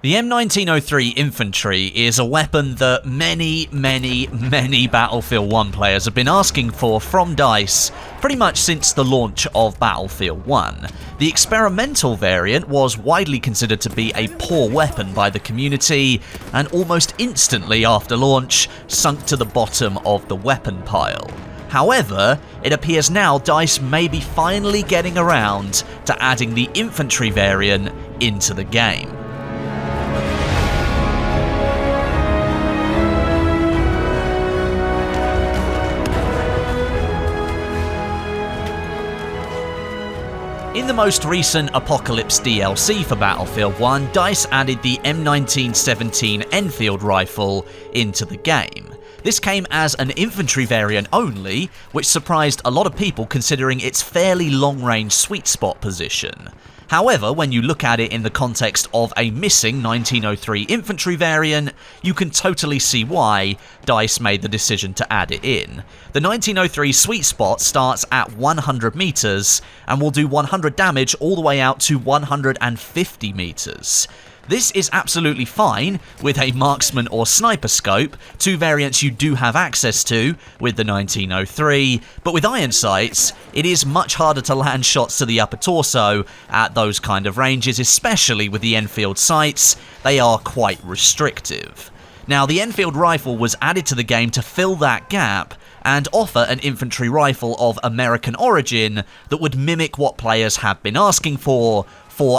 The M1903 Infantry is a weapon that many Battlefield 1 players have been asking for from DICE pretty much since the launch of Battlefield 1. The experimental variant was widely considered to be a poor weapon by the community, and almost instantly after launch sunk to the bottom of the weapon pile. However, it appears now DICE may be finally getting around to adding the infantry variant into the game. In the most recent Apocalypse DLC for Battlefield 1, DICE added the M1917 Enfield rifle into the game. This came as an infantry variant only, which surprised a lot of people considering its fairly long-range sweet spot position. However, when you look at it in the context of a missing 1903 infantry variant, you can totally see why DICE made the decision to add it in. The 1903 sweet spot starts at 100 meters and will do 100 damage all the way out to 150 meters. This is absolutely fine with a marksman or sniper scope, two variants you do have access to with the 1903, but with iron sights, it is much harder to land shots to the upper torso at those kind of ranges, especially with the Enfield sights. They are quite restrictive. Now, the Enfield rifle was added to the game to fill that gap and offer an infantry rifle of American origin that would mimic what players have been asking for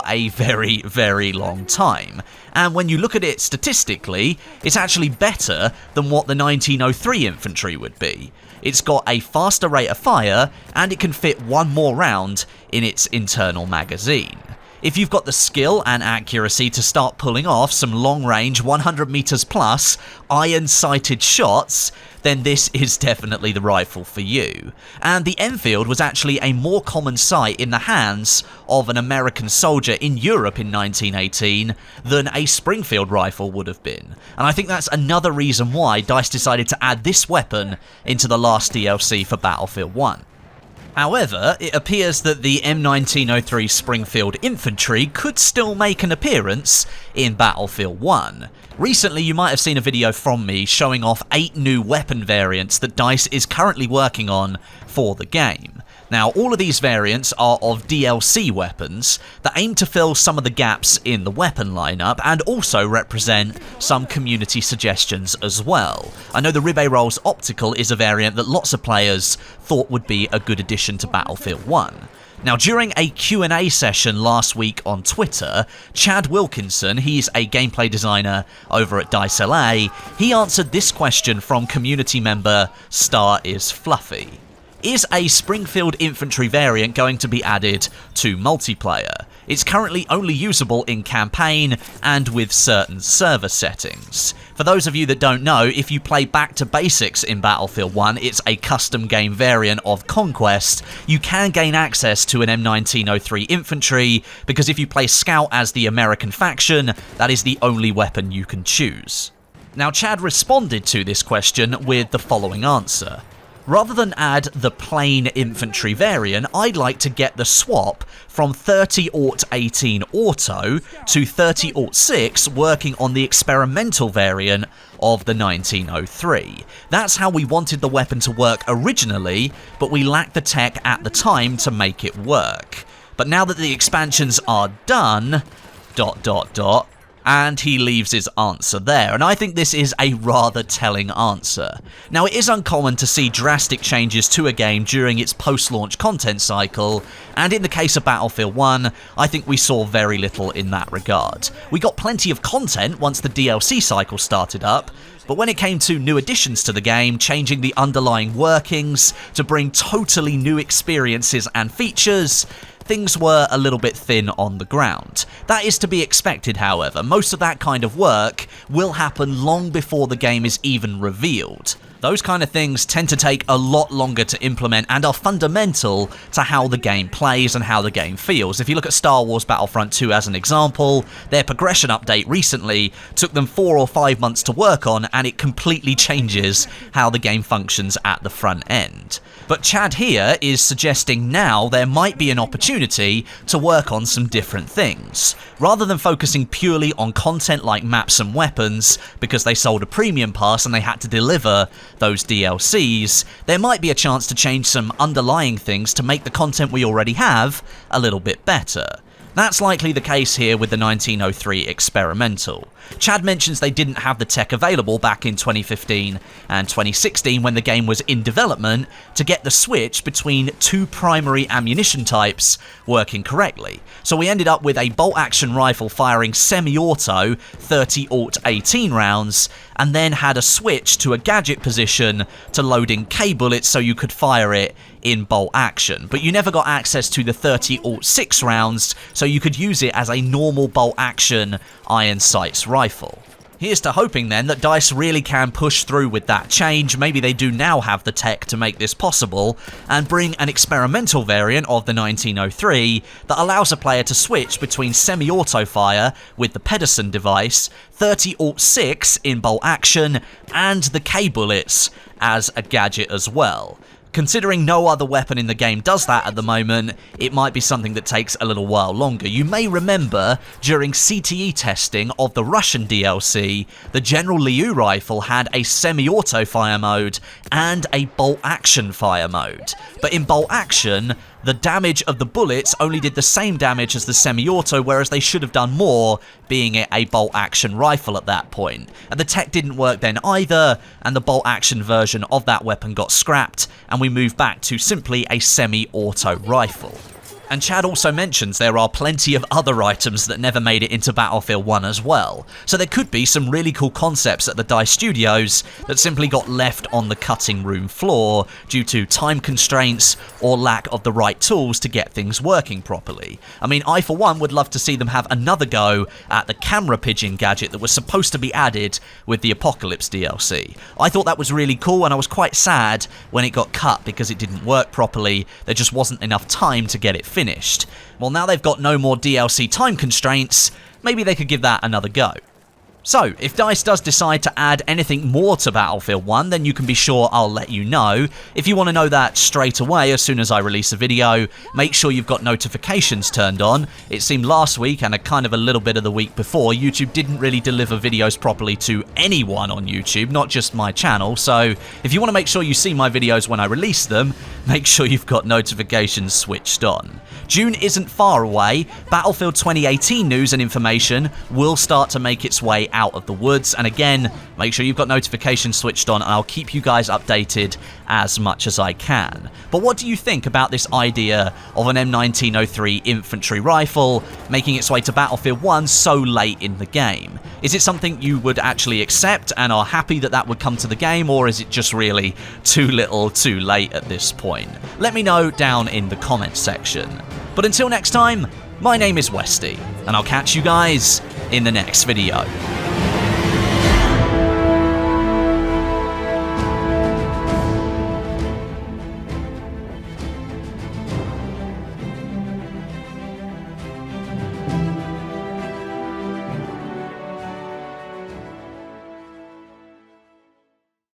a very long time. And when you look at it statistically, it's actually better than what the 1903 infantry would be. It's got a faster rate of fire, and it can fit one more round in its internal magazine. If you've got the skill and accuracy to start pulling off some long-range 100 meters plus iron-sighted shots, then this is definitely the rifle for you. And the Enfield was actually a more common sight in the hands of an American soldier in Europe in 1918 than a Springfield rifle would have been. And I think that's another reason why DICE decided to add this weapon into the last DLC for Battlefield 1. However, it appears that the M1903 Springfield Infantry could still make an appearance in Battlefield 1. Recently, you might have seen a video from me showing off 8 new weapon variants that DICE is currently working on for the game. Now, all of these variants are of DLC weapons that aim to fill some of the gaps in the weapon lineup and also represent some community suggestions as well. I know the Ribbe Rolls Optical is a variant that lots of players thought would be a good addition to Battlefield 1. Now, during a Q&A session last week on Twitter, Chad Wilkinson, he's a gameplay designer over at DICE LA, he answered this question from community member Star is Fluffy. Is a Springfield Infantry variant going to be added to multiplayer? It's currently only usable in campaign and with certain server settings. For those of you that don't know, if you play Back to Basics in Battlefield 1, it's a custom game variant of Conquest. You can gain access to an M1903 Infantry, because if you play Scout as the American faction, that is the only weapon you can choose. Now, Chad responded to this question with the following answer. Rather than add the plain infantry variant, I'd like to get the swap from 30-18 auto to 30-6 working on the experimental variant of the 1903. That's how we wanted the weapon to work originally, but we lacked the tech at the time to make it work. But now that the expansions are done, ... and he leaves his answer there, and I think this is a rather telling answer. Now, it is uncommon to see drastic changes to a game during its post-launch content cycle, and in the case of Battlefield 1, I think we saw very little in that regard. We got plenty of content once the DLC cycle started up, but when it came to new additions to the game, changing the underlying workings to bring totally new experiences and features, things were a little bit thin on the ground. That is to be expected, however. Most of that kind of work will happen long before the game is even revealed. Those kind of things tend to take a lot longer to implement and are fundamental to how the game plays and how the game feels. If you look at Star Wars Battlefront 2 as an example, their progression update recently took them 4 or 5 months to work on, and it completely changes how the game functions at the front end. But Chad here is suggesting now there might be an opportunity to work on some different things. Rather than focusing purely on content like maps and weapons, because they sold a premium pass and they had to deliver those DLCs, there might be a chance to change some underlying things to make the content we already have a little bit better. That's likely the case here with the 1903 experimental. Chad mentions they didn't have the tech available back in 2015 and 2016 when the game was in development to get the switch between 2 primary ammunition types working correctly. So we ended up with a bolt-action rifle firing semi-auto 30-18 rounds, and then had a switch to a gadget position to loading K-bullets so you could fire it in bolt action. But you never got access to the 30-06 rounds, so you could use it as a normal bolt action iron sights rifle. Here's to hoping then that DICE really can push through with that change. Maybe they do now have the tech to make this possible and bring an experimental variant of the 1903 that allows a player to switch between semi-auto fire with the Pedersen device, 30-06 in bolt action, and the K-bullets as a gadget as well. Considering no other weapon in the game does that at the moment, it might be something that takes a little while longer. You may remember during CTE testing of the Russian DLC, the General Liu rifle had a semi-auto fire mode and a bolt-action fire mode. But in bolt-action, the damage of the bullets only did the same damage as the semi-auto, whereas they should have done more, being it a bolt-action rifle at that point. And the tech didn't work then either, and the bolt-action version of that weapon got scrapped, and we moved back to simply a semi-auto rifle. And Chad also mentions there are plenty of other items that never made it into Battlefield 1 as well. So there could be some really cool concepts at the DICE Studios that simply got left on the cutting room floor due to time constraints or lack of the right tools to get things working properly. I mean, I for one would love to see them have another go at the camera pigeon gadget that was supposed to be added with the Apocalypse DLC. I thought that was really cool, and I was quite sad when it got cut because it didn't work properly. There just wasn't enough time to get it finished. Well, now they've got no more DLC time constraints, maybe they could give that another go. So, if DICE does decide to add anything more to Battlefield 1, then you can be sure I'll let you know. If you want to know that straight away as soon as I release a video, make sure you've got notifications turned on. It seemed last week and a little bit of the week before, YouTube didn't really deliver videos properly to anyone on YouTube, not just my channel. So, if you want to make sure you see my videos when I release them, make sure you've got notifications switched on. June isn't far away. Battlefield 2018 news and information will start to make its way out of the woods, and again, make sure you've got notifications switched on, and I'll keep you guys updated as much as I can. But what do you think about this idea of an M1903 Infantry rifle making its way to Battlefield 1 so late in the game? Is it something you would actually accept and are happy that that would come to the game, or is it just really too little too late at this point? Let me know down in the comments section. But until next time, my name is Westie, and I'll catch you guys in the next video.